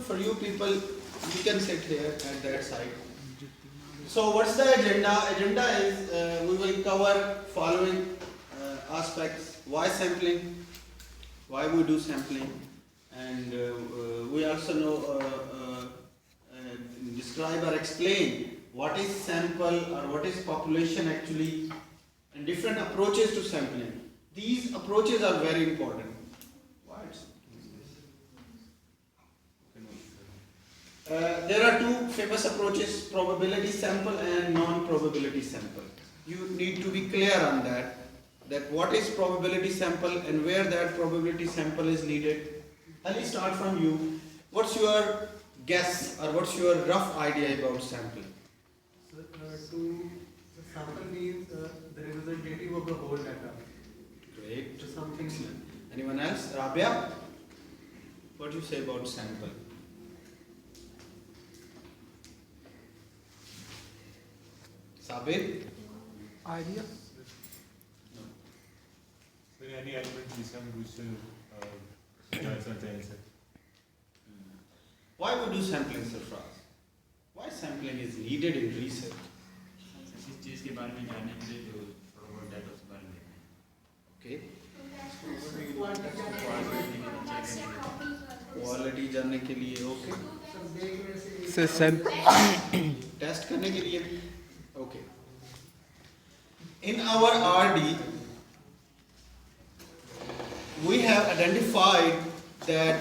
for you people, you can sit here at that side. So what's the agenda? Agenda is we will cover following aspects: why sampling, why we do sampling, and we also know describe or explain what is sample or what is population actually, and different approaches to sampling. These approaches are very important. There are two famous approaches: probability sample and non-probability sample. You need to be clear on that what is probability sample and where that probability sample is needed. I'll start from you. What's your guess or what's your rough idea about sampling? So, the sample means the representative of the whole data. Great. So something. Excellent. Anyone else? Rabia? What do you say about sample? Sabir? Idea? No. So any element which joins on the answer. Why we do sampling, Sarfraz? Why sampling is needed in research? इस चीज के बारे में जानने के लिए जो थोड़ा बहुत डाटा उसके बारे में Okay. देखना क्वालिटी जानने के लिए ओके, टेस्ट करने के लिए okay. In our RD, we have identified that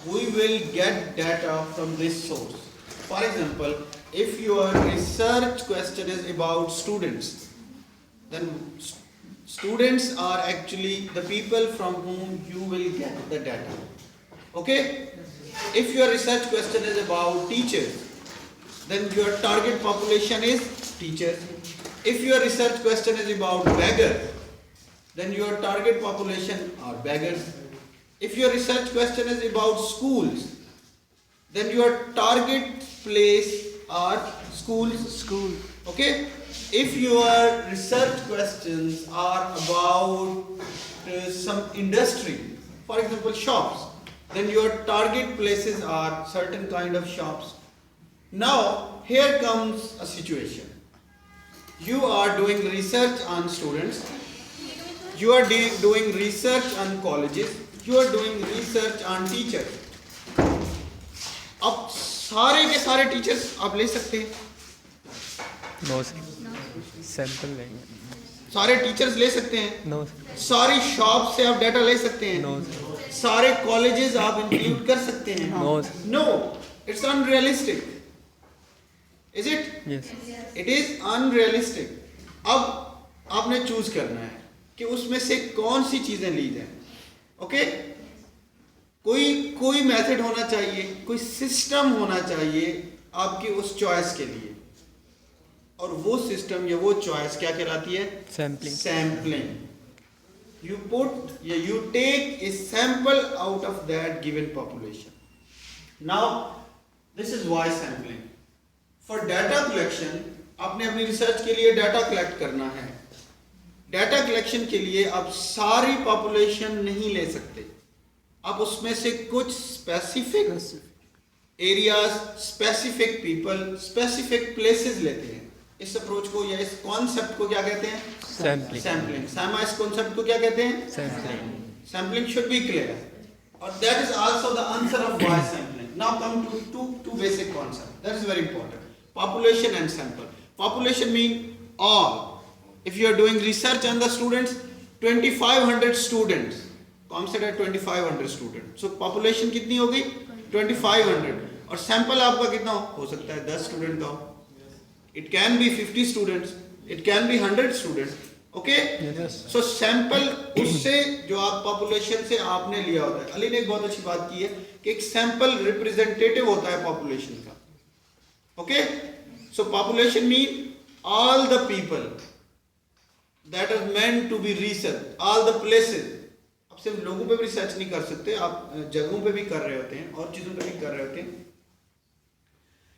we will get data from this source. For example, if your research question is about students, then students are actually the people from whom you will get the data. Okay? If your research question is about teachers, then your target population is teachers. If your research question is about beggars, then your target population are beggars. If your research question is about schools, then your target place are schools. Okay? If your research questions are about some industry, for example shops, then your target places are certain kind of shops. Now, here comes a situation. You are doing research on students, you are doing research on colleges, you are doing research on teachers. अब सारे के सारे teachers आप ले सकते हैं? No sample लेंगे. सारे टीचर्स ले सकते हैं? नो सारी शॉप से आप डाटा ले सकते हैं? नो सारे कॉलेजेस आप इंक्लूड कर सकते हैं? No, it's unrealistic. Is it? Yes. It is unrealistic. अब आपने चूज करना है कि उसमें से कौन सी चीजें ली जाए. ओके? कोई मेथड होना चाहिए, कोई सिस्टम होना चाहिए आपकी उस चॉइस के लिए, और वो सिस्टम या वो चॉइस क्या कहलाती है? Sampling. You take a sample out of that given population. Now, this is why sampling. For data collection, आपने अपनी रिसर्च के लिए डाटा कलेक्ट करना है. डाटा कलेक्शन के लिए आप सारी पॉपुलेशन नहीं ले सकते. आप उसमें से कुछ specific areas, specific people, specific places लेते हैं. इस अप्रोच को या इस कॉन्सेप्ट को क्या कहते हैं? सैम्पलिंग. सामा इस कॉन्सेप्ट को क्या कहते हैं? Sampling should be clear, or that is also the answer of why sampling. Now come to two basic concepts. That is very important. Population and sample. Population mean all. If you are doing research on the students, 2500 students, consider 2500 students. So population कितनी हो गई? 2500. और sample आपका कितना हो सकता है? 10 student का हो. It can be 50 students, it can be 100 students. Okay? Yes. So sample उससे जो आप population से आपने लिया होता है. अली ने एक बहुत अच्छी बात की है कि एक sample representative होता है population का. Okay? So population mean all the people that are meant to be researched, all the places. आप सिर्फ लोगों पे भी रिसर्च नहीं कर सकते, आप जगहों पे भी कर रहे होते हैं और चीज़ों पे भी कर रहे होते हैं.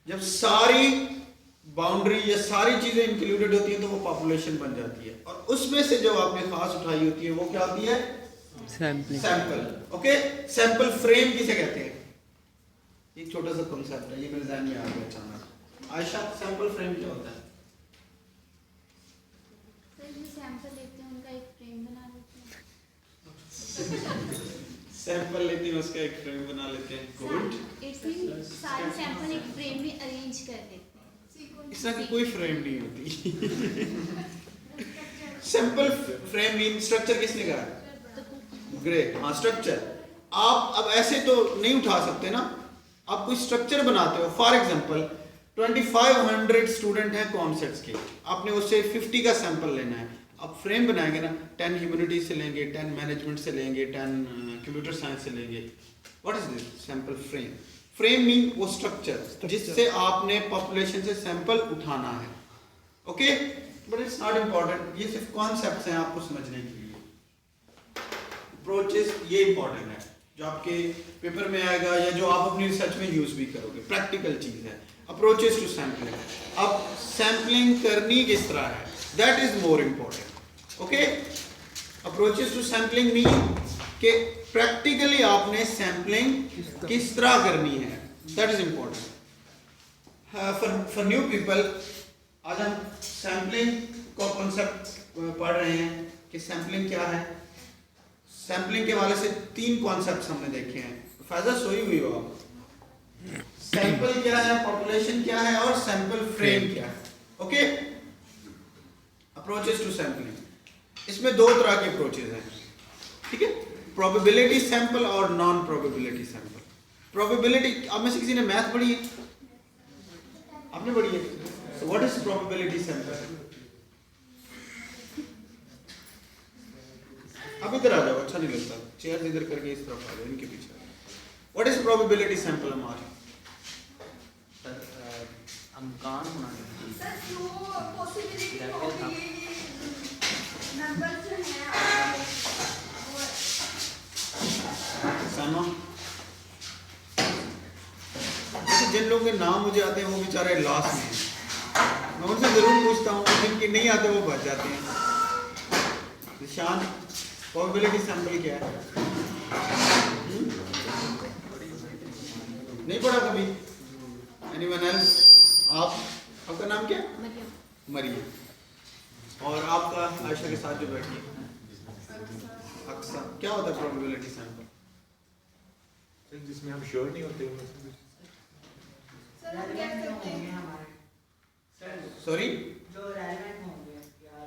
जब सारी बाउंड्री या सारी चीजें इंक्लूडेड होती हैं तो वो पॉपुलेशन बन जाती है, और उसमें से जो आपने खास उठाई होती है वो क्या होती है? सैंपल. ओके? सैंपल फ्रेम किसे कहते हैं? एक छोटा सा कॉन्सेप्ट है, ये मेरे ध्यान में आ गया अचानक। आयशा, सैंपल फ्रेम क्या होता है? सर जो सैंपल लेते हैं उनका एक फ्रेम बना लेते हैं। सैंपल लेते हैं उसका एक फ्रेम बना लेते हैं। गुड। इट्स मीन सारे सैंपल एक फ्रेम में अरेंज कर देते हैं। इस तरह की कोई फ्रेम नहीं होती। सैंपल फ्रेम मीन स्ट्रक्चर किसने कहा? ग्रेट। हाँ, स्ट्रक्चर। आप अब ऐसे तो नहीं उठा सकते ना, आप कोई स्ट्रक्चर बनाते हो। फॉर एग्जांपल 2500 स्टूडेंट हैं कॉन्सेप्ट्स के, आपने उससे 50 का सैंपल लेना है। आप फ्रेम बनाएंगे ना, 10 ह्यूमैनिटीज से लेंगे, 10 मैनेजमेंट से लेंगे, 10 कंप्यूटर साइंस से लेंगे। What is this? Sample frame. Frame mean वो स्ट्रक्चर जिससे आपने पॉपुलेशन से सैंपल उठाना है। Okay, but it's not important, ये सिर्फ कॉन्सेप्ट्स हैं आपको समझने के लिए। अप्रोचेस ये इंपॉर्टेंट है, जो आपके पेपर में आएगा या जो आप अपनी रिसर्च में यूज भी करोगे, प्रैक्टिकल चीज है। अप्रोचेस टू सैम्पलिंग, अब सैम्पलिंग करनी किस तरह है, that is more important. Okay, approaches to sampling mean कि प्रैक्टिकली आपने सैम्पलिंग किस तरह करनी है, that is important. For new people, आज हम सैम्पलिंग का कॉन्सेप्ट पढ़ रहे हैं कि सैम्पलिंग क्या है। सैम्पलिंग के वाले से 3 कॉन्सेप्ट्स हमने देखे हैं। फायदा सोई हुई हो आप। सैंपल क्या है, पॉपुलेशन क्या है और सैंपल फ्रेम क्या है। ओके, अप्रोचेस टू सैम्पलिंग, इसमें 2 तरह के अप्रोचेस हैं, ठीक है, प्रोबेबिलिटी सैंपल और नॉन प्रोबेबिलिटी सैंपल। प्रोबेबिलिटी, आप में से किसी ने मैथ पढ़ी है? आपने पढ़ी है? So what is probability sample? अब इधर आ जाओ, अच्छा नहीं लगता, चेयर इधर करके इस तरफ आ जाओ, इनके पीछे। What is probability sample? हमारे हम कान बनाने सर जो पॉसिबिलिटी होगी ये नंबर जो है वो सामा, जिन लोगों के नाम मुझे आते हैं वो बेचारे लॉस में हैं, मैं उनसे जरूर पूछता हूँ, जिनके नहीं आते वो बच जाते हैं। निशान, प्रोबेबिलिटी सैंपल क्या है? नहीं पढ़ा कभी? Anyone else? आपका नाम क्या? मरियम। और आपका आयशा के साथ जो बैठी है? अक्सा। क्या होता है प्रोबेबिलिटी सैंपल? जिसमें हम श्योर नहीं होते हैं। सर हम क्या करते हैं? सॉरी, जो रेलेवेंट होंगे या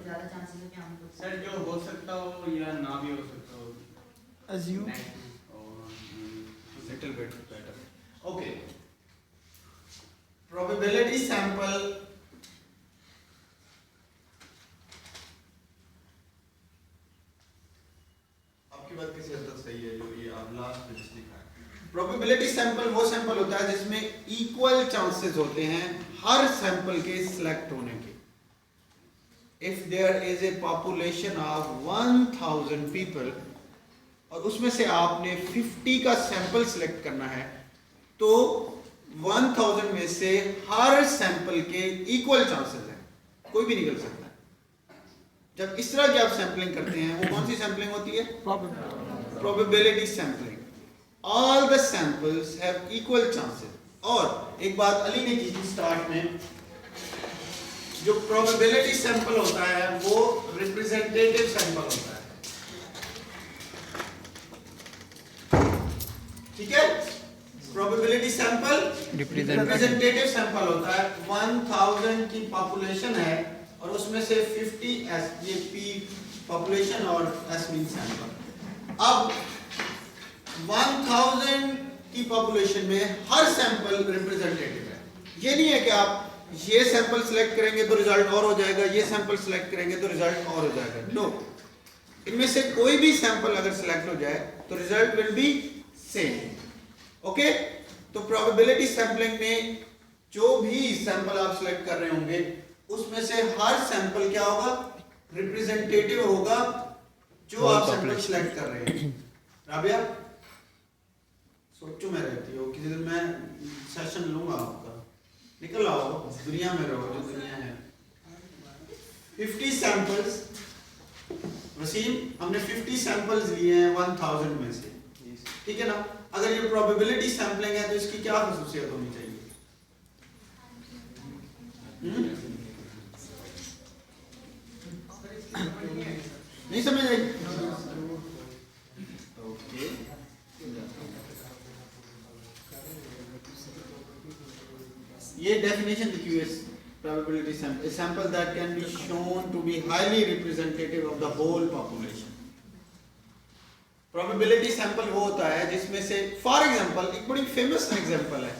ज्यादा चांसेस है कि हम कुछ सर जो हो सकता हो या ना भी हो सकता हो, Assume. Little bit better. Okay, probability sample आपकी बात किसी हद तक सही है, जो ये आप लास्ट में लिखा है। प्रोबेबिलिटी सैंपल वो सैंपल होता है जिसमें इक्वल चांसेस होते हैं हर सैंपल के सिलेक्ट होने के। If there is a population of 1000 people और उसमें से आपने 50 का सैंपल सिलेक्ट करना है, तो 1000 में से हर सैंपल के इक्वल चांसेस हैं, कोई भी निकल सकता है। जब इस तरह की आप सैंपलिंग करते हैं, वो कौन सी सैंपलिंग होती है? Probability sampling. All the samples have equal chances. और एक बात अली ने की थी स्टार्ट में, जो प्रोबेबिलिटी सैंपल होता है वो रिप्रेजेंटेटिव सैंपल होता है, ठीक है। प्रोबेबिलिटी सैंपल रिप्रेजेंटेटिव सैंपल होता है। 1000 की पॉपुलेशन है और उसमें से 50 एस, ये पी पॉपुलेशन और एस मीन सैंपल। अब 1000 की पॉपुलेशन में हर सैंपल रिप्रेजेंटेटिव है। ये नहीं है कि आप ये सैंपल सिलेक्ट करेंगे तो रिजल्ट और हो जाएगा, ये सैंपल सिलेक्ट करेंगे तो रिजल्ट और हो जाएगा। नो, इनमें से कोई भी सैंपल अगर सिलेक्ट हो जाए तो result will be same. Okay, तो प्रोबेबिलिटी सैंपलिंग में जो भी सैंपल आप सिलेक्ट कर रहे होंगे उसमें से हर सैंपल क्या होगा? रिप्रेजेंटेटिव होगा जो आप सैंपल सिलेक्ट कर रहे हैं। राबिया, सोचो में रहती हो, किसी दिन मैं सेशन लूंगा आपका, निकल आओ, दुनिया में रहो जो दुनिया है। 50 सैंपल्स, वसीम हमने 50 सैंपल्स लिए हैं 1000 में से, ठीक है ना। अगर ये प्रोबेबिलिटी सैंपलिंग है तो इसकी क्या खसूसियत होनी चाहिए? नहीं समझ आई? ओके, ये डेफिनेशन लिखी हुई है probability sample, a sample that can be shown to be highly representative of the whole population. Probability sample वो होता है जिसमें से, फॉर एग्जांपल, एक बड़ी फेमस एग्जांपल है,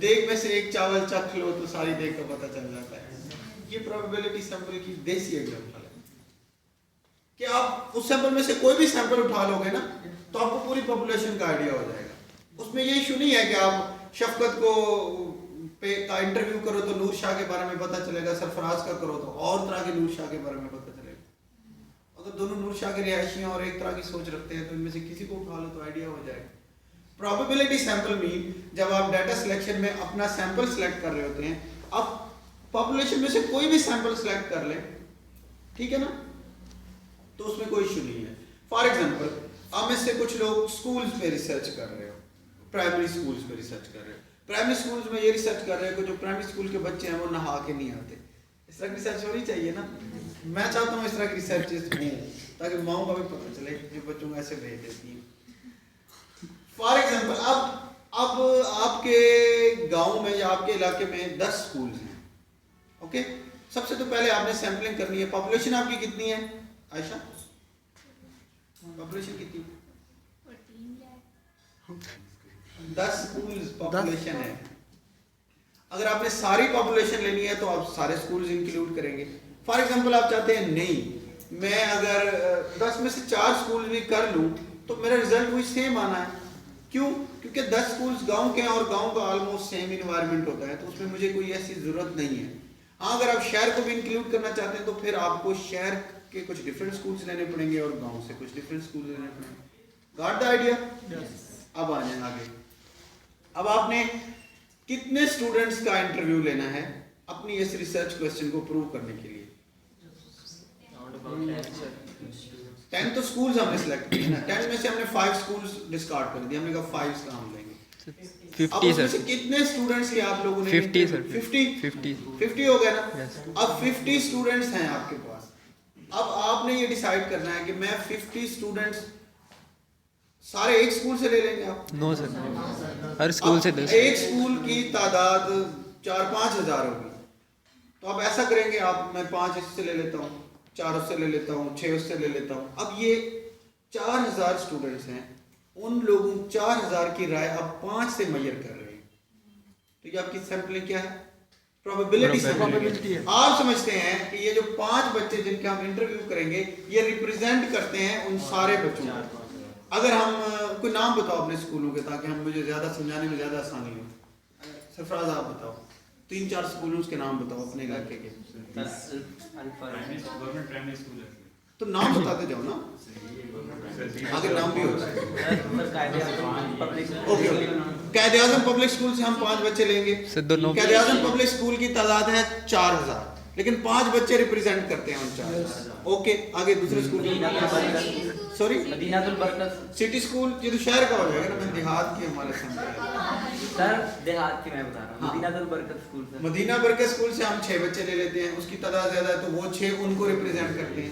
देग में से एक चावल चख लो तो सारी देग का पता चल जाता है। ये probability sample की देसी एग्जांपल है कि आप उस सैंपल में से कोई भी सैंपल उठा लोगे ना तो आपको पूरी पॉपुलेशन का आइडिया हो जाएगा। उसमें ये इशू नहीं है कि आप शफकत को पे का इंटरव्यू करो तो नूर शाह के बारे में पता चलेगा, सरफराज का करो तो और तरह के नूर शाह के बारे में पता चलेगा। अगर दोनों नूर शाह के रिहायशी और एक तरह की सोच रखते हैं तो इनमें से किसी को उठा लो तो आइडिया हो जाएगा। प्रोबेबिलिटी सैंपल मीन जब आप डाटा सिलेक्शन में अपना सैंपल सिलेक्ट कर रहे होते हैं, आप पॉपुलेशन में से कोई भी सैंपल सिलेक्ट कर ले, ठीक है ना, तो उसमें कोई इशू नहीं है। फॉर एग्जाम्पल, आप में से कुछ लोग स्कूल्स पे रिसर्च कर रहे हो, प्राइमरी स्कूल्स पे रिसर्च कर रहे हो। प्राइमरी स्कूल्स में ये रिसर्च कर रहे हैं कि जो प्राइमरी स्कूल के बच्चे हैं वो नहा के नहीं आते। इस तरह की रिसर्च होनी चाहिए ना। मैं चाहता हूँ इस तरह की रिसर्च हो ताकि माओ का भी पता चले जो बच्चों को ऐसे भेज देती हैं। फॉर एग्जाम्पल, अब आपके गांव में या आपके इलाके में 10 स्कूल्स हैं, ओके। सबसे तो पहले आपने सैंपलिंग करनी है। पॉपुलेशन आपकी कितनी है आयशा? पॉपुलेशन कितनी? 10 स्कूल्स पॉपुलेशन है। अगर आपने सारी पॉपुलेशन लेनी है तो आप सारे स्कूल्स इंक्लूड करेंगे। फॉर एग्जांपल, आप चाहते हैं नहीं, मैं अगर 10 में से 4 स्कूल भी कर लूं तो मेरा रिजल्ट वही सेम आना है। क्यों? क्योंकि 10 स्कूल्स गांव के हैं और गांव का ऑलमोस्ट सेम इन्वायरमेंट होता है, तो उसमें मुझे कोई ऐसी जरूरत नहीं है। हाँ, अगर आप शहर को भी इंक्लूड करना चाहते हैं तो फिर आपको शहर के कुछ डिफरेंट स्कूल्स लेने पड़ेंगे और गाँव से कुछ डिफरेंट स्कूल लेने पड़ेंगे। Got the idea? अब आ जाए आगे। अब आपने कितने स्टूडेंट्स का इंटरव्यू लेना है अपनी इस रिसर्च क्वेश्चन को प्रूव करने के लिए? 10 तो स्कूल्स हमने सिलेक्ट किए ना। 10 में से हमने 5 स्कूल्स डिस्कार्ड कर दिए। हमने कहा 5 का हम लेंगे। 50 सर। कितने स्टूडेंट्स लिए आप लोगों ने? 50 सर। 50 हो गया ना। अब 50 स्टूडेंट्स हैं आपके पास। अब आपने ये डिसाइड करना है कि मैं 50 स्टूडेंट्स सारे एक स्कूल से ले लेंगे आप? नो सर, हर स्कूल से 10। एक स्कूल की तादाद 4-5 हज़ार होगी, तो आप ऐसा करेंगे, आप मैं 5 इससे ले लेता हूँ, 4 उससे ले लेता हूँ, 6 उससे ले लेता हूँ। अब ये 4000 स्टूडेंट्स हैं, उन लोगों 4000 की राय आप 5 से मेजर कर रहे हैं, तो ये आपकी सैंपलिंग क्या है? Probability sampling. आप समझते हैं कि ये जो 5 बच्चे जिनके हम इंटरव्यू करेंगे ये रिप्रेजेंट करते हैं उन सारे बच्चों को। अगर हम कोई नाम बताओ अपने स्कूलों के, ताकि हम मुझे ज्यादा समझाने में ज्यादा आसानी हो। सरफराज आप बताओ, 3-4 स्कूलों के नाम बताओ अपने इलाके के। गवर्नमेंट प्राइमरी स्कूल है तो नाम बताते जाओ ना, आगे नाम भी होता है। ओके, कायदे आज़म पब्लिक स्कूल से हम 5 बच्चे लेंगे। कायदे आज़म पब्लिक स्कूल की तादाद है 4000, लेकिन 5 बच्चे रिप्रेजेंट करते हैं उन 4000। ओके, आगे दूसरे स्कूल। सॉरी, मदीनातुल बरकत सिटी स्कूल, ये तो शहर का हो जाएगा ना। मैं देहात की हमारे सामने सर, देहात की मैं बता रहा हूँ। मदीनातुल बरकत स्कूल से, मदीना बरकत स्कूल से हम 6 बच्चे ले लेते हैं, उसकी तादाद ज्यादा है तो वो 6 उनको रिप्रेजेंट करते हैं।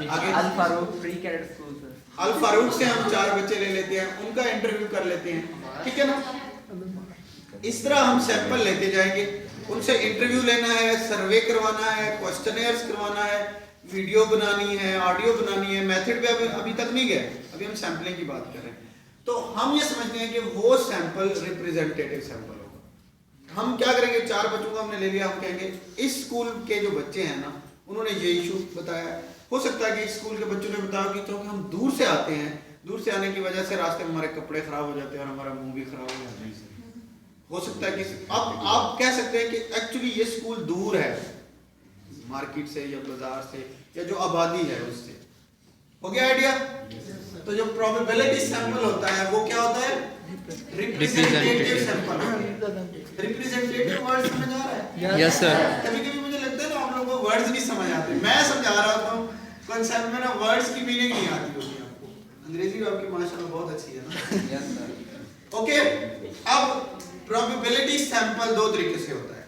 आगे अल फारूक प्री कैडेट स्कूल से, अल फारूक से हम 4 बच्चे ले लेते हैं, उनका इंटरव्यू कर लेते हैं, ठीक है ना। इस तरह हम सैंपल लेते जाएंगे, उनसे इंटरव्यू लेना है, सर्वे करवाना है, क्वेश्चनेयर्स करवाना है, वीडियो बनानी है, ऑडियो बनानी है। मेथड पे अभी तक नहीं गए, अभी हम सैंपलिंग की बात कर रहे हैं। तो हम ये समझते हैं कि वो सैंपल रिप्रेजेंटेटिव सैंपल होगा। हम क्या करेंगे, 4 बच्चों को हमने ले लिया, हम कहेंगे इस स्कूल के जो बच्चे हैं ना, उन्होंने ये इशू बताया। हो सकता है कि इस स्कूल के बच्चों ने बताया कि क्योंकि हम दूर से आते हैं, दूर से आने की वजह से रास्ते में हमारे कपड़े खराब हो जाते हैं और हमारा मुंह भी खराब हो जाता है। हो सकता है कि अब आप कह सकते हैं कि एक्चुअली ये स्कूल दूर है मार्केट से या बाजार से या जो आबादी है उससे। हो गया आइडिया? तो जो प्रोबेबिलिटी सैंपल होता है वो क्या होता है? Representative sample. रिप्रेजेंटेटिव वर्ड समझ आ रहा है? Yes sir. कभी-कभी मुझे लगता है ना आप लोगों को वर्ड्स नहीं समझ आते। मैं समझा रहा होता हूँ, कॉन्सेप्ट में ना वर्ड्स की मीनिंग नहीं आती होगी आपको। अंग्रेजी आपकी माशाल्लाह बहुत अच्छी है ना। Yes sir. ओके, अब प्रोबेबिलिटी सैंपल दो तरीके से होता है,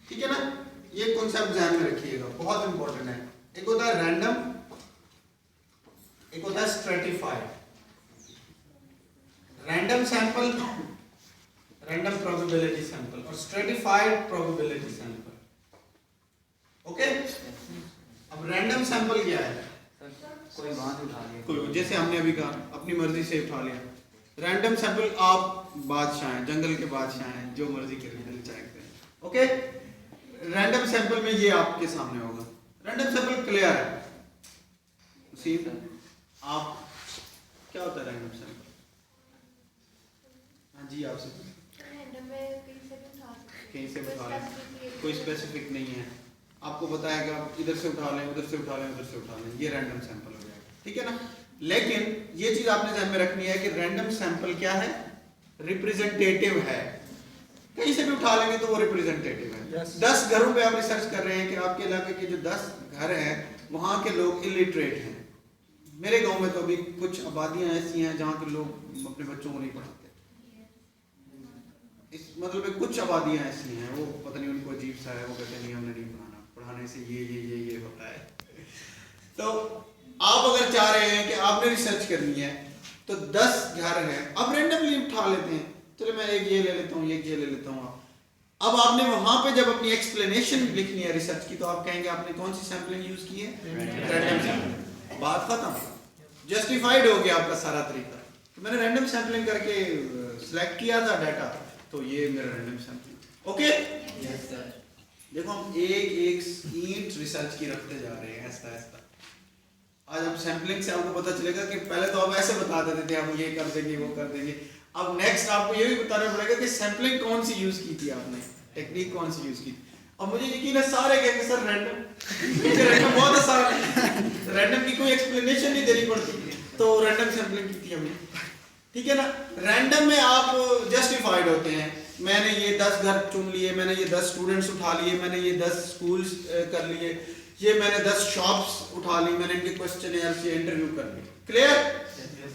ठीक है ना, ये कॉन्सेप्ट ध्यान में रखिएगा, बहुत इंपॉर्टेंट है। एक होता है रैंडम, एक होता है stratified. Random sample, random probability sample, और स्ट्रेटिफाइड प्रोबेबिलिटी सैंपल। ओके, अब रैंडम सैंपल क्या है? कोई वहां से उठा लिया, कोई, जैसे हमने अभी कहा, अपनी मर्जी से उठा लिया। रैंडम सैंपल, आप बादशाह हैं, जंगल के बादशाह हैं, जो मर्जी करें चाहते हैं। ओके, रैंडम सैंपल में ये आपके सामने होगा। रैंडम सैंपल क्लियर है? सी आप क्या होता है रैंडम सैंपल? हाँ जी, आपसे रैंडम में कहीं से भी उठा सकते हैं। कहीं से भी उठा लें, specific कोई स्पेसिफिक नहीं है, आपको बताया कि आप इधर से उठा लें, उधर से उठा लें, उधर से उठा लें, ये रैंडम सैंपल हो जाएगा, ठीक है ना। लेकिन ये चीज आपने ध्यान में रखनी है कि रैंडम सैंपल क्या है? रिप्रेजेंटेटिव है। कहीं से भी उठा लेंगे तो वो रिप्रेजेंटेटिव है। 10 घरों पे आप रिसर्च कर रहे हैं कि आपके इलाके के जो 10 घर हैं वहां के लोग इलिटरेट हैं। मेरे गांव में तो अभी कुछ आबादियां ऐसी हैं जहां के लोग अपने बच्चों को नहीं पढ़ाते। इस मतलब कुछ आबादियां ऐसी हैं, वो पता नहीं उनको अजीब सा है, वो कहते हैं नहीं हमने नहीं पढ़ाना, पढ़ाने से ये होता है। तो आप अगर चाह रहे हैं कि आपने रिसर्च करनी है तो 10 घर हैं, अब रैंडमली उठा लेते हैं, चलो मैं एक ये ले लेता हूँ, एक ये ले लेता हूँ। अब आपने वहां पे जब अपनी एक्सप्लेनेशन लिखनी है रिसर्च की, तो आप कहेंगे आपने कौन सी सैंपलिंग यूज की है? Random sampling. बात खत्म, जस्टिफाइड हो गया आपका सारा तरीका। तो मैंने रैंडम सैंपलिंग करके सिलेक्ट किया था डाटा, तो ये मेरा random sampling. Okay, yes sir. देखो हम एक एक ईंट रिसर्च की रखते जा रहे हैं, ऐसा ऐसा। आज हम सैंपलिंग से आपको पता चलेगा कि पहले तो आप ऐसे बता देते थे हम ये कर देंगे वो कर देंगे, अब नेक्स्ट आपको ये भी बताना पड़ेगा कि सैंपलिंग कौन सी यूज की थी आपने, टेक्निक कौन सी यूज की थी। अब मुझे यकीन है सारे कहेंगे सर रैंडम, रैंडम बहुत आसान है, रैंडम की कोई एक्सप्लेनेशन नहीं देनी पड़ती, तो रैंडम सैंपलिंग की थी हमने, ठीक है ना। रैंडम में आप जस्टिफाइड होते हैं, मैंने ये 10 घर चुन लिए, मैंने ये 10 स्टूडेंट्स उठा लिए, मैंने ये 10 स्कूल्स कर लिए, ये मैंने 10 शॉप्स उठा ली, मैंने इनके क्वेश्चनर से इंटरव्यू कर लिए। क्लियर?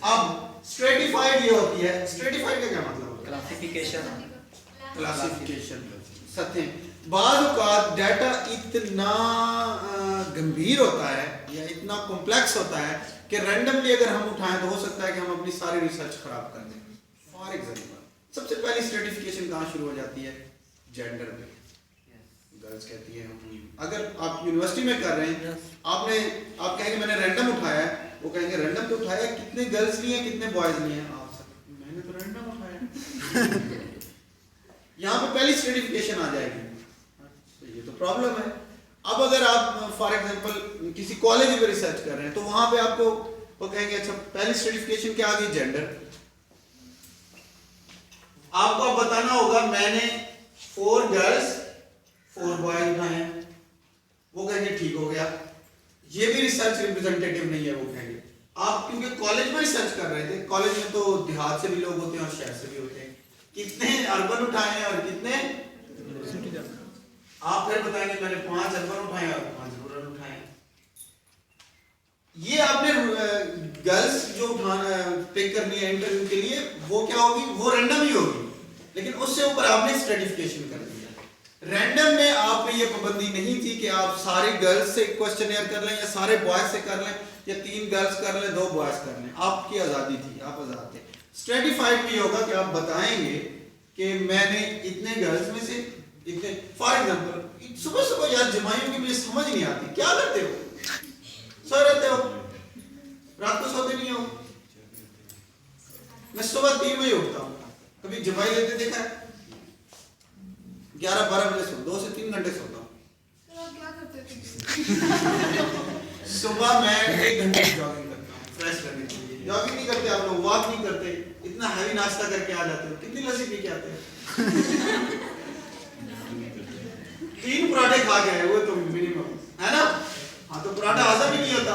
अब स्ट्रेटिफाइड ये होती है, स्ट्रेटिफाइड का क्या मतलब होता है? क्लासिफिकेशन, क्लासिफिकेशन सत्य। बाद औक़ात डाटा इतना गंभीर होता है या इतना कॉम्प्लेक्स होता है कि रैंडमली अगर हम उठाएं तो हो सकता है कि हम अपनी सारी रिसर्च खराब कर दें। फॉर एग्जांपल, सबसे पहली स्ट्रेटिफिकेशन कहाँ शुरू हो जाती है? जेंडर पे। गर्ल्स कहती हैं, अगर आप यूनिवर्सिटी में कर रहे हैं, आप कहेंगे मैंने रैंडम उठाया है, वो कहेंगे रैंडम तो उठाया, कितने गर्ल्स लिए कितने बॉयज लिए? आप सब मैंने तो रैंडम उठाया। यहाँ पे पहली स्ट्रेटिफिकेशन आ जाएगी, तो ये तो प्रॉब्लम है। अब अगर आप फॉर एग्जांपल किसी कॉलेज में रिसर्च कर रहे हैं तो वहां पे आपको वो कहेंगे अच्छा पहली स्ट्रेटिफिकेशन क्या आ गई? जेंडर। आपको अब बताना होगा मैंने 4 गर्ल्स 4 बॉयज उठाए हैं, वो कहेंगे ठीक हो गया, ये भी रिसर्च रिप्रेजेंटेटिव नहीं है, वो कहेंगे। आप क्योंकि कॉलेज में रिसर्च कर रहे थे, कॉलेज में तो देहात से भी लोग होते हैं और शहर से भी होते हैं, कितने अर्बन उठाए हैं और कितने सिटी। आप फिर बताएंगे मैंने 5 अर्बन उठाए और 5 रूरल उठाए। ये आपने गर्ल्स जो उठाना पिक करनी है इंटरव्यू के लिए, वो क्या होगी? वो रैंडम ही होगी, लेकिन उससे ऊपर आपने स्ट्रेटिफिकेशन कर दिया। रैंडम में आप पे ये पाबंदी नहीं थी कि आप सारी गर्ल्स से क्वेश्चनर कर लें या सारे बॉयज से कर लें या 3 गर्ल्स कर लें 2 बॉयज कर लें, आपकी आजादी थी, आप आजाद थे। स्ट्रेटिफाइड भी होगा कि आप बताएंगे कि मैंने इतने गर्ल्स में से इतने, फॉर एग्जांपल सुबह सुबह यार जमाइयों की मुझे समझ नहीं आती, क्या करते हो? सो रहते हो, रात को सोते नहीं हो। मैं सुबह 3 बजे उठता हूँ, कभी जमाई लेते देखा है? 11-12 बजे सो, 2 से 3 घंटे सोता हूँ। तो आप क्या करते थे? सुबह मैं 1 घंटे जॉगिंग करता हूँ फ्रेश करने के लिए। जॉगिंग नहीं करते आप लोग, वॉक नहीं करते, इतना हैवी नाश्ता करके आ जाते हो, कितनी लस्सी पी के आते हो? 3 पराठे खा गए वो तो मिनिमम है ना। हाँ तो पराठा हजम ही नहीं होता,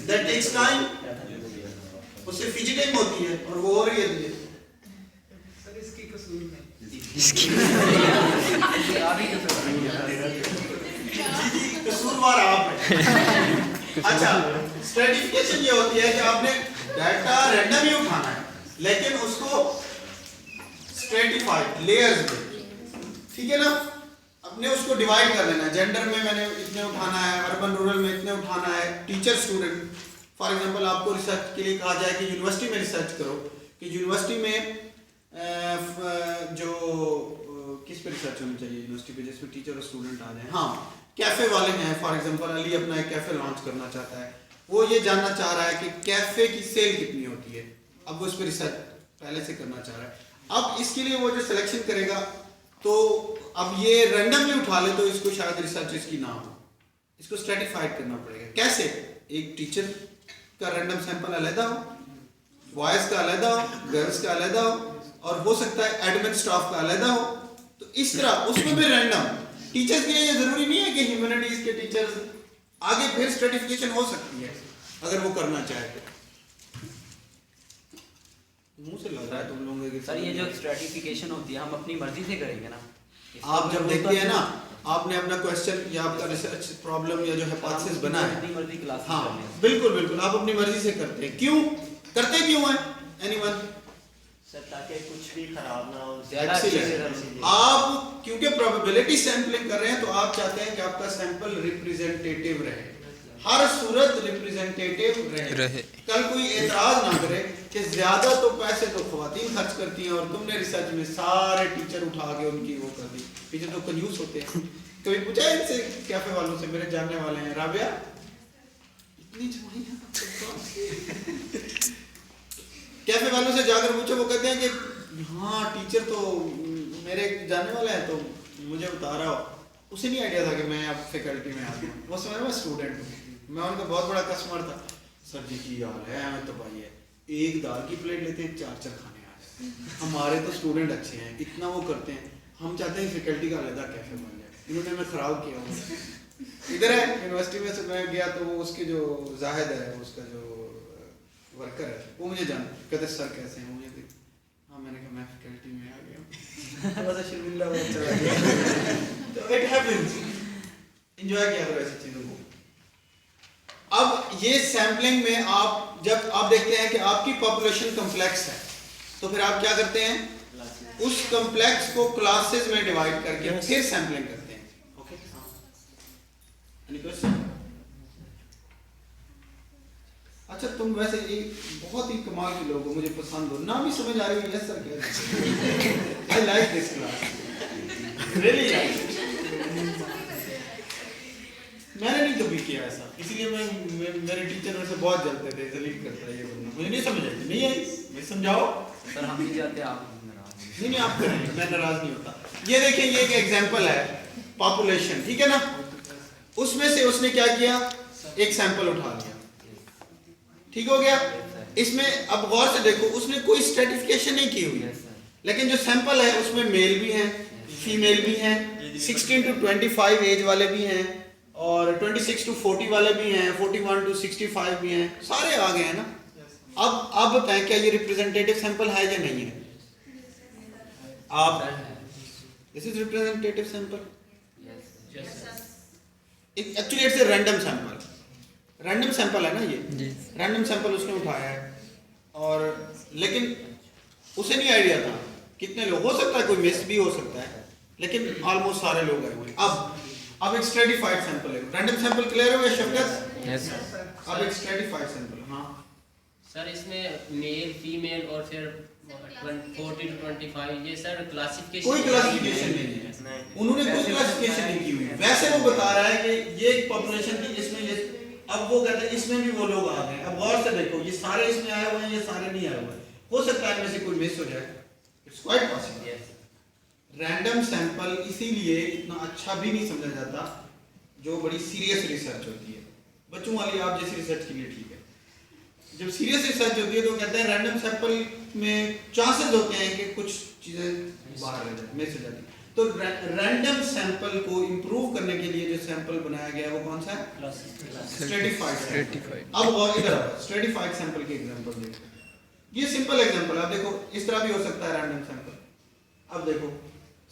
दैट टेक्स टाइम, उससे फिजिटिंग होती है और वो हो रही है तुझे। सर इसकी कसूर नहीं, कसूरवार आप हैं। अच्छा, स्ट्रेटिफिकेशन ये होती है कि आपने डाटा रैंडम ही उठाना है, लेकिन उसको स्ट्रेटिफाइड लेयर्स में, ठीक है ना। अपने उसको डिवाइड कर लेना, जेंडर में मैंने इतने उठाना है, अर्बन रूरल में इतने उठाना है, टीचर स्टूडेंट। फॉर एग्जांपल आपको रिसर्च के लिए कहा जाए कि यूनिवर्सिटी में रिसर्च करो कि यूनिवर्सिटी में जो किस पे रिसर्च होनी चाहिए यूनिवर्सिटी पे जिसमें टीचर और स्टूडेंट आ जाए। हाँ, कैफे वाले हैं, फॉर एग्जांपल अली अपना एक कैफे लॉन्च करना चाहता है, वो ये जानना चाह रहा है कि कैफे की सेल कितनी होती है, अब वो उस पर रिसर्च पहले से करना चाह रहा है। अब इसके लिए वो जो सिलेक्शन करेगा तो अब ये रैंडमली उठा ले तो इसको शायद रिसर्च इसकी ना हो, इसको स्ट्रेटिफाइड करना पड़ेगा। कैसे? एक टीचर का रैंडम सैंपल अलग हो, बॉयज का अलग हो, गर्ल्स का अलग हो, और हो सकता है एडमिन स्टाफ का अलग हो। तो इस तरह उसमें भी रैंडम। टीचर्स के लिए ये जरूरी नहीं है कि ह्यूमैनिटीज के टीचर्स, आगे फिर स्ट्रेटिफिकेशन हो सकती है अगर वो करना चाहे तो। मुंह से लग रहा है तुम लोगों के सर ये जो स्ट्रेटिफिकेशन होती है हम अपनी मर्जी से करेंगे ना। आप जब देखते हैं ना, आपने अपना क्वेश्चन या आपका रिसर्च प्रॉब्लम या जो हाइपोथेसिस बना है, अपनी मर्जी क्लास। हाँ बिल्कुल बिल्कुल, आप अपनी मर्जी से करते हैं। क्यों करते क्यों है? एनीवन? सर ताकि कुछ भी खराब ना हो। आप क्योंकि प्रोबेबिलिटी सैंपलिंग कर रहे हैं तो आप चाहते हैं कि आपका सैंपल रिप्रेजेंटेटिव रहे, हर सूरत रिप्रेजेंटेटिव रहे। कल कोई एतराज ना करे कि ज्यादा तो पैसे तो ख्वातीन खर्च करती हैं और तुमने रिसर्च में सारे टीचर उठा के उनकी वो कर दी। टीचर तो कंजूस होते हैं। कभी पूछा इनसे कैफे वालों से, मेरे जानने वाले हैं, राबिया इतनी कैफे वालों से जाकर पूछो, वो कहते हैं कि हाँ टीचर तो मेरे जानने वाले हैं तो मुझे बता रहा हो। उसे नहीं आइडिया था कि मैं अब फैकल्टी में आ गया, वो समय मैं स्टूडेंट हूँ, मैं उनका बहुत बड़ा कस्टमर था। सर जी की हाल है, हमें तो भाई है, एक दाल की प्लेट लेते हैं, 4 खाने आ जाते हैं। हमारे तो स्टूडेंट अच्छे हैं, इतना वो करते हैं, हम चाहते हैं फैकल्टी का अलग कैफे बन जाए। इन्होंने हमें खराब किया हुआ। इधर है यूनिवर्सिटी में से मैं गया तो वो उसके जो जाहिद है, उसका जो वर्कर है, वो मुझे जान कहते सर कैसे हैं, मुझे देख, हाँ मैंने कहा मैं फैकल्टी में आ गया, थोड़ा सा शर्मिंदा हो चला गया। तो इट हैपेंस, एंजॉय किया करो ऐसी चीजों को। अब ये सैम्पलिंग में आप जब आप देखते हैं कि आपकी पॉपुलेशन कॉम्प्लेक्स है तो फिर आप क्या करते हैं, उस कॉम्प्लेक्स को क्लासेस में डिवाइड करके फिर सैम्पलिंग करते हैं। Okay, any question? अच्छा तुम वैसे एक बहुत ही कमाल के लोग हो, मुझे पसंद हो, नाम ही समझ आ रही है। यस सर क्या? I like this class, really like. मैंने नहीं कभी किया ऐसा, इसीलिए मेरे टीचर मेरे से बहुत जलते थे, जलील करता है ये बंदा, मुझे नहीं समझ आई, नहीं आई, मैं समझाओ। सर हम नहीं जाते, आप नहीं आप करेंगे, मैं नाराज नहीं होता। ये देखिए, ये एक एग्जांपल है पॉपुलेशन, ठीक है ना। उसमें से उसने क्या किया, एक सैंपल उठा लिया, ठीक हो गया। इसमें अब गौर से देखो, उसने कोई स्ट्रेटिफिकेशन नहीं की हुई, लेकिन जो सैंपल है उसमें मेल भी हैं, फीमेल भी हैं, 16 to 25 एज वाले भी हैं, और 26 to 40 वाले भी हैं, 41 to 65 भी हैं, सारे आ गए हैं ना। अब बताएं क्या ये रिप्रेजेंटेटिव सैंपल है या नहीं है? आप this is representative sample, actually it's a random sample, random sample है ना ये, रैंडम सैंपल उसने उठाया है, और लेकिन उसे नहीं आइडिया था कितने लोग, हो सकता है कोई मिस भी हो सकता है, लेकिन ऑलमोस्ट सारे लोग आए हुए। अब एक स्ट्रेटिफाइड सैंपल है, रैंडम सैंपल क्लियर हो गया शब्द? Yes sir. अब एक स्ट्रेटिफाइड सैंपल, हाँ सर इसमें मेल फीमेल और फिर 40 to 25 ये सर क्लासिफिकेशन, कोई क्लासिफिकेशन नहीं है, उन्होंने कोई क्लासिफिकेशन नहीं की हुई। वैसे वो बता रहा है कि ये एक पॉपुलेशन थी जिसमें ये, अब वो कहते हैं इसमें भी वो लोग आ गए। अब गौर से देखो, ये सारे इसमें आए हुए हैं, ये सारे नहीं आए हुए, हो सकता है इनमें से कोई मिस हो जाए, it's quite possible. Random sample इसीलिए इतना अच्छा भी नहीं समझा जाता, जो बड़ी सीरियस रिसर्च होती है, बच्चों वाली आप जैसी रिसर्च के लिए ठीक है। जब सीरियस रिसर्च होती है तो कहते हैं रैंडम सैंपल में चांसेस होते हैं कि कुछ चीजें बाहर रह जाती, मिस हो जाती। तो रैंडम सैंपल को इंप्रूव करने के लिए जो सैंपल बनाया गया है वो कौन सा है? स्ट्रेटिफाइड। अब और इधर स्ट्रेटिफाइड सैंपल के एग्जांपल देखो, ये सिंपल एग्जांपल है। देखो इस तरह भी हो सकता है रैंडम सैंपल, अब देखो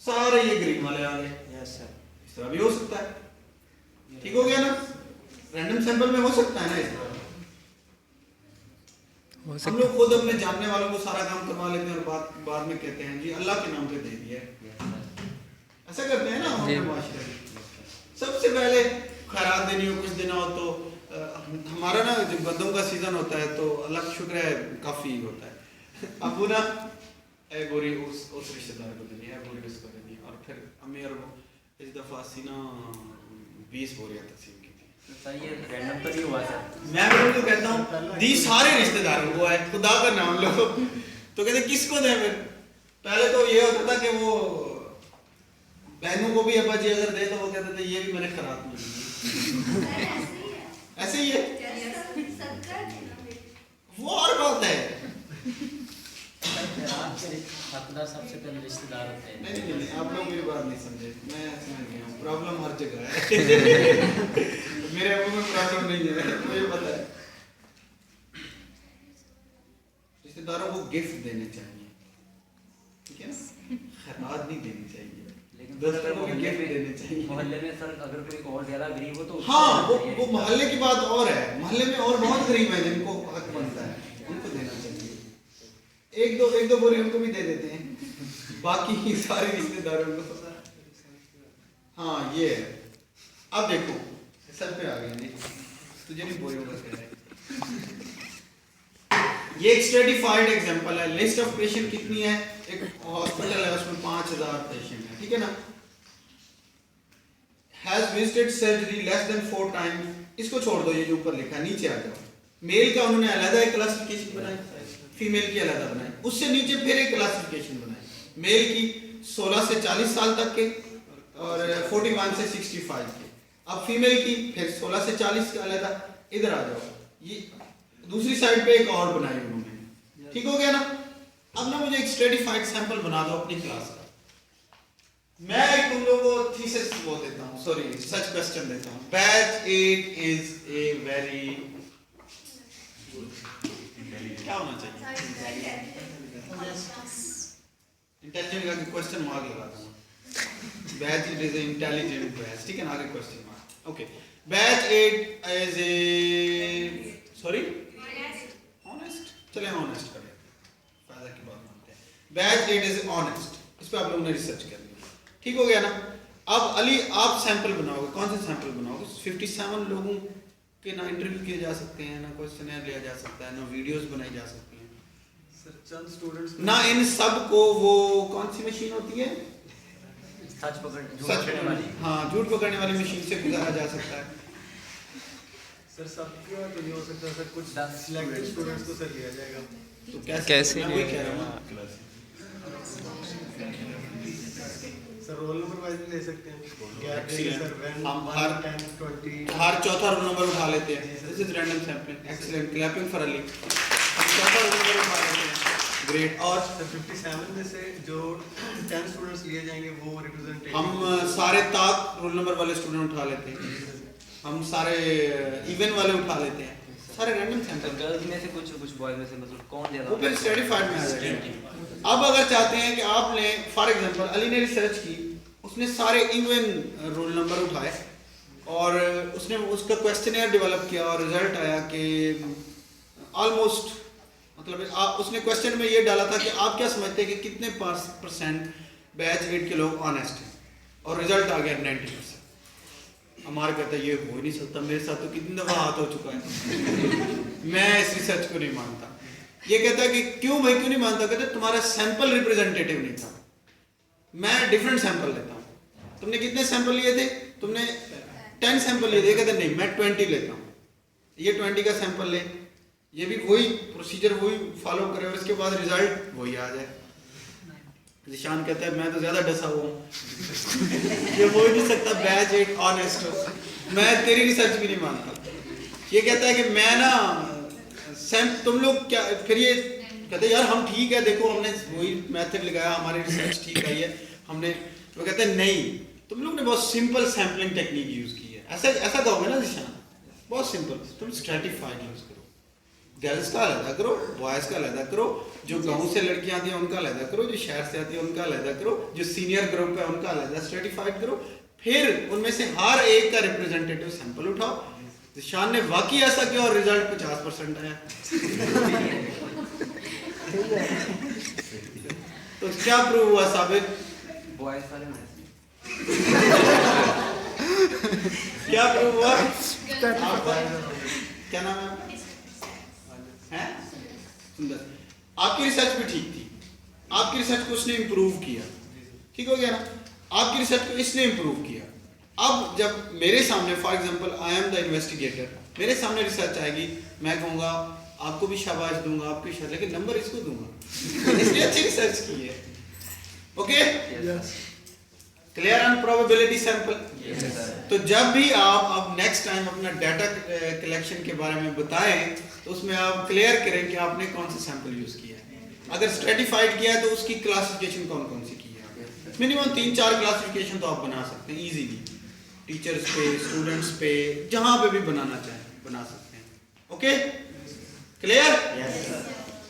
सारे ये ग्रीन वाले आ गए, यस सर, इस तरह भी हो सकता है, ठीक हो गया ना। रैंडम सैंपल में हो सकता है ना इस तरह, हम लोग खुद अपने जानने वालों को सारा काम करवा लेते हैं और बाद में कहते हैं जी अल्लाह के नाम पे दे दिया है। ऐसा करते हैं ना हमारे माशरे में। सबसे पहले खैरात देनी हो, कुछ देना हो तो हमारा ना जब गंदम का सीजन होता है तो अल्लाह का शुक्र है काफ़ी होता है। अब वो ना ए बोरी उस रिश्तेदार को देनी है, बोरी उसको देनी है, और फिर अम्मी और इस दफ़ा सीना 20 बोरियाँ तकसीम की थी। सर ये रैंडम तो नहीं हुआ सर। मैं उनको कहता हूँ दी सारे रिश्तेदारों को है, खुदा का नाम लो, तो कहते किसको दें फिर। पहले तो ये होता था कि वो बहनों को भी अब्बा जी अगर दे तो वो कहते थे ये भी मैंने खराब नहीं दी। ऐसे ही है वो और बात है। हकदार सबसे पहले रिश्तेदार होते हैं। नहीं, आप लोग मेरी बात नहीं समझे, मैं समझ गया हूँ। प्रॉब्लम हर जगह है। मेरे अबू में प्रॉब्लम नहीं है, मुझे पता है। रिश्तेदारों को गिफ्ट देने चाहिए, ठीक है ना, खैरात नहीं देनी चाहिए। लेकिन दोस्तों को गिफ्ट देने चाहिए। मोहल्ले में सर अगर कोई और ज्यादा गरीब हो तो हाँ, वो मोहल्ले की बात और है। मोहल्ले में और बहुत गरीब है जिनको हक बनता है, उनको देना चाहिए। एक दो बोरी उनको भी दे देते हैं, बाकी सारे रिश्तेदारों को। हाँ ये है। अब देखो सर पे आ गए, तुझे नहीं बोरियों का कह रहे। ये एक स्ट्रेटिफाइड एग्जांपल है। लिस्ट ऑफ पेशेंट कितनी है, एक हॉस्पिटल है उसमें 5000 पेशेंट है, ठीक है ना। Has visited surgery less than 4 times, इसको छोड़ दो, ये जो ऊपर लिखा है नीचे आ जाओ। मेल का उन्होंने अलग एक क्लासिफिकेशन बनाई, फीमेल की अलग बनाई, उससे नीचे फिर एक क्लासिफिकेशन बनाई। मेल की 16 से 40 साल तक के और 41 से 65 के। अब फीमेल की फिर 16 से 40 का अलग। इधर आ जाओ, ये दूसरी साइड पे एक और बनाई उन्होंने, ठीक हो गया ना। अब ना मुझे एक स्ट्रेटिफाइड सैंपल बना दो अपनी क्लास का। मैं तुम लोगों को थीसिस वो देता हूँ, सॉरी सच क्वेश्चन देता हूँ। बैच 8 इज ए वेरी क्या होना चाहिए, इंटेलिजेंट का क्वेश्चन मार्क लगाता हूँ। Batch it is intelligent batch, ठीक है ना, आगे question mark. Okay, batch 8 is a sorry honest, चले ऑनेस्ट कर लेते हैं, फायदा की बात मानते हैं। बैच 8 इज ऑनेस्ट, इस पे आप लोगों ने रिसर्च करनी है, ठीक हो गया ना। अब अली आप सैंपल बनाओगे, कौन से सैंपल बनाओगे? 57 लोगों के ना इंटरव्यू किए जा सकते हैं, ना क्वेश्चनर लिया जा सकता है, ना वीडियोस बनाई जा सकती हैं सर। चंद स्टूडेंट्स ना इन सब को वो कौन सी मशीन होती है, सच पकड़ने वाली, हाँ झूठ पकड़ने वाली मशीन से गुजारा जा सकता है। सर सबके तो नहीं हो सकता सर, कुछ सिलेक्टेड स्टूडेंट्स को सर लिया जाएगा। तो कैसे मैं वही कह रहा हूँ, सर रोल नंबर वाइज ले सकते हैं। Excellent. सर when हम 1, 10, 20 हर चौथा रोल नंबर उठा लेते हैं। This is random sampling, excellent, clapping for Ali. हम चौथा रोल नंबर उठा लेते हैं, ग्रेट। और सर 57 में से जो 10 स्टूडेंट्स लिए जाएंगे वो रिप्रेजेंटेटिव, हम सारे ताक रोल नंबर वाले स्टूडेंट उठा लेते हैं, हम सारे इवन वाले उठा लेते हैं, सारे रैंडम सैंपल। गर्ल्स में से कुछ बॉयज में से मतलब कौन ज्यादा, वो फिर स्ट्रेटिफाइड में आ जाएगा। अब अगर चाहते हैं कि आपने फॉर एग्जांपल अली ने रिसर्च की, उसने सारे इवन रोल नंबर उठाए और उसने उसका क्वेश्चनर डेवलप किया और रिजल्ट आया कि ऑलमोस्ट मतलब उसने क्वेश्चन में ये डाला था कि आप क्या समझते हैं कि कितने % बैच 8 के लोग ऑनेस्ट हैं, और रिजल्ट आ गया 90%। हमारा कहता है ये हो ही नहीं सकता, मेरे साथ तो कितनी दफ़ा हाथ हो चुका है। मैं इस रिसर्च को नहीं मानता। ये कहता है कि क्यों भाई क्यों नहीं मानता? कहते तुम्हारा सैंपल रिप्रेजेंटेटिव नहीं था, मैं डिफरेंट सैंपल लेता हूँ। तुमने कितने सैंपल लिए थे? तुमने 10 सैंपल लिए थे। कहते नहीं मैं 20 लेता हूँ, ये 20 का सैंपल ले, ये भी वही प्रोसीजर वही फॉलो करे और इसके बाद रिजल्ट वही आ जाए। निशान कहता है मैं तो ज्यादा डसा हुआ हूँ। ये हो ही नहीं सकता बैच 8 ऑनेस्ट हो, मैं तेरी रिसर्च भी नहीं मानता। ये कहता है कि मैं ना तुम लोग क्या, फिर ये कहते यार हम ठीक है, देखो हमने वही मेथड लगाया, हमारी रिसर्च ठीक आई है हमने। वो कहते हैं नहीं तुम लोग ने बहुत सिंपल सैम्पलिंग टेक्निक यूज की है। ऐसा कहोगे ना निशान, बहुत सिंपल, तुम स्ट्रेटिफाइड यूज करो, गर्ल्स का अलग करो, बॉयज़ का अलग करो, जो गाँव से लड़कियाँ आती हैं उनका अलग करो, जो शहर से आती है उनका अलग करो, जो सीनियर ग्रुप है उनका अलग स्ट्रेटिफाइड करो। फिर उनमें से हर एक का रिप्रेजेंटेटिव सैंपल उठाओ जिशान ने वाकई ऐसा किया और रिजल्ट 50% आया। तो क्या प्रूव हुआ साबित? बॉयज वाले में क्या प्रूव हुआ? आपका क्या नाम है आपका? हैं? सुंदर। आपकी रिसर्च भी ठीक थी, आपकी रिसर्च को उसने इम्प्रूव किया, ठीक हो गया ना? आपकी रिसर्च को इसने इम्प्रूव किया। अब जब मेरे सामने for example I am the investigator, मेरे सामने रिसर्च आएगी, मैं कहूँगा आपको भी शाबाश दूंगा, आपको भी शाबाश, लेकिन नंबर इसको दूंगा इसने अच्छी रिसर्च की है। Okay, clear on probability sample? तो जब भी आप अब नेक्स्ट टाइम अपना डाटा कलेक्शन के बारे में बताएं तो उसमें आप क्लियर करें कि आपने कौन सा सैंपल यूज किया है। अगर स्ट्रेटिफाइड किया है तो उसकी क्लासिफिकेशन कौन कौन सी की है। मिनिमम 3-4 क्लासिफिकेशन तो आप बना सकते हैं इजीली, टीचर्स पे, स्टूडेंट्स पे, जहां पे भी बनाना चाहें बना सकते हैं। Okay, clear?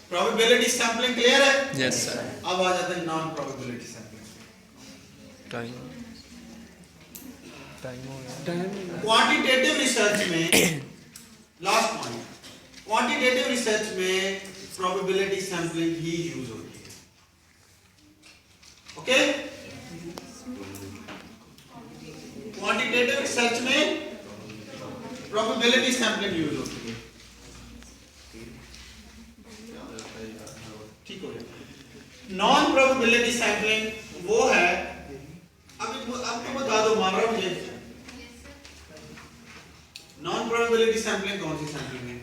Probability sampling clear है? Yes sir. अब आ जाते हैं नॉन प्रोबेबिलिटी सैंपलिंग। टाइम हो गया। क्वांटिटेटिव रिसर्च में लास्ट पॉइंट, क्वांटिटेटिव रिसर्च में प्रोबेबिलिटी सैंपलिंग ही यूज होती है। ओके, क्वांटिटेटिव रिसर्च में प्रोबेबिलिटी सैंपलिंग यूज होती है। ठीक हो गया। नॉन प्रोबेबिलिटी सैंपलिंग वो है, अब आपको बता दो, मान रहा हूं मुझे नॉन प्रोबेबिलिटी सैंपलिंग कौन सी सैंपलिंग है?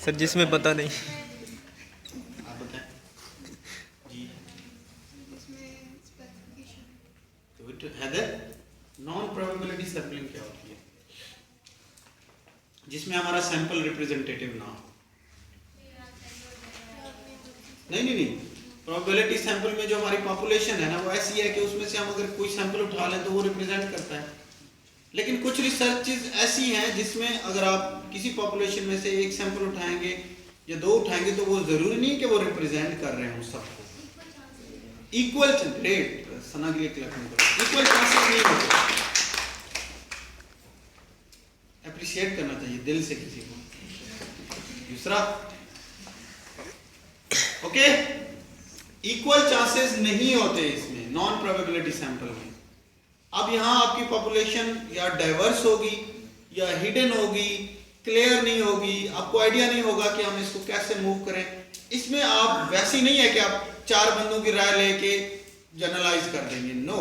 सर जिसमें पता नहीं। आप बताएं जी। Good Haider, non probability sampling क्या होती है? जिसमें हमारा सैंपल रिप्रेजेंटेटिव ना हो। नहीं, प्रोबेबिलिटी सैंपल में जो हमारी पॉपुलेशन है ना वो ऐसी है कि उसमें से हम अगर कोई सैंपल उठा लें तो वो रिप्रेजेंट करता है। लेकिन कुछ रिसर्चेज ऐसी हैं जिसमें अगर आप किसी पॉपुलेशन में से एक सैंपल उठाएंगे या 2 उठाएंगे तो वो जरूरी नहीं कि वो रिप्रेजेंट कर रहे हो सबको। इक्वल रेट सना के लिए इक्वल चांसेस नहीं होते। अप्रिशिएट करना चाहिए दिल से किसी को। दूसरा, ओके, इक्वल चांसेस नहीं होते इसमें नॉन प्रोबेबिलिटी सैंपल में। अब यहाँ आपकी पॉपुलेशन या डाइवर्स होगी या हिडन होगी, क्लियर नहीं होगी, आपको आइडिया नहीं होगा कि हम इसको कैसे मूव करें। इसमें आप वैसे ही नहीं है कि आप 4 बंदों की राय लेके जनरलाइज कर देंगे, नो,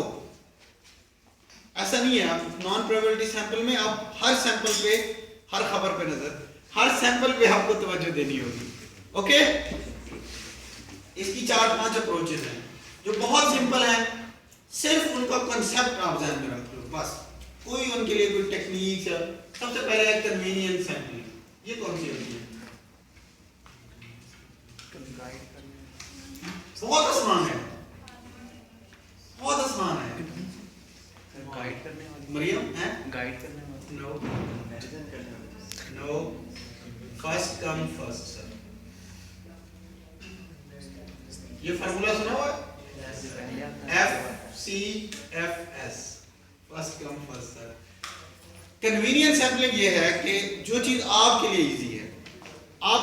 ऐसा नहीं है। आप नॉन प्रोबेबिलिटी सैंपल में आप हर सैंपल पे, हर खबर पे नजर, हर सैंपल पे आपको तवज्जो देनी होगी। ओके, इसकी 4-5 अप्रोचेस हैं जो बहुत सिंपल है, सिर्फ उनका कंसेप्ट आप ध्यान में रख लो बस। कोई उनके लिए कोई टेक्निक है। सबसे पहले है कन्वीनियंस सैंपलिंग। ये कौन सी होती है? बहुत आसान है, बहुत आसान है। गाइड करने वाली मरियम है? गाइड करने वाली no, first come first serve. ये फार्मूला सुना हुआ है? FCFS, first come first serve. Convenience sampling ये है कि जो चीज आपके लिए इजी है, आप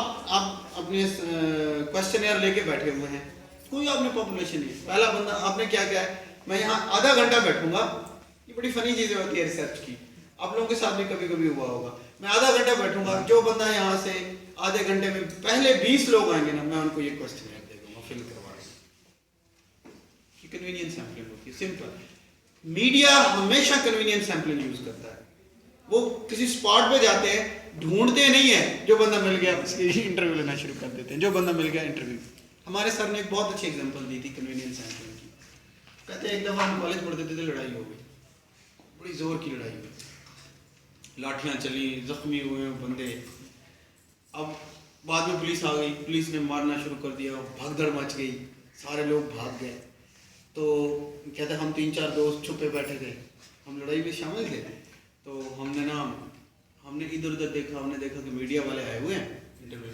अपने क्वेश्चनर लेके बैठे हुए हैं, कोई आपने पॉपुलेशन नहीं, पहला बंदा आपने क्या किया है, मैं यहाँ आधा घंटा बैठूंगा। ये बड़ी फनी चीजें होती है रिसर्च की, आप लोगों के साथ भी कभी कभी हुआ होगा। मैं आधा घंटा बैठूंगा, जो बंदा यहाँ से आधे घंटे में पहले 20 लोग आएंगे ना, मैं उनको ये क्वेश्चनर दे दूंगा, फिल करवा दूंगा। कन्वीनियंस सैंपलिंग होती है, सिंपल। मीडिया हमेशा कन्वीनियंस सैंपलिंग यूज करता है। वो किसी स्पॉट पे जाते हैं, ढूंढते नहीं है, जो बंदा मिल गया उसकी इंटरव्यू लेना शुरू कर देते हैं, जो बंदा मिल गया इंटरव्यू। हमारे सर ने एक बहुत अच्छी एग्जांपल दी थी कन्वीनियंस सैंपलिंग की। कहते हैं एक दफा हम कॉलेज पढ़ते थे, लड़ाई हो गई, बड़ी जोर की लड़ाई हुई, लाठियां चली, जख्मी हुए बंदे। अब बाद में पुलिस आ गई, पुलिस ने मारना शुरू कर दिया, भगदड़ मच गई, सारे लोग भाग गए। तो कहते हम 3-4 दोस्त छुपे बैठे थे, हम लड़ाई में शामिल थे। तो हमने इधर उधर देखा, हमने देखा कि मीडिया वाले आए हुए हैं इंटरव्यू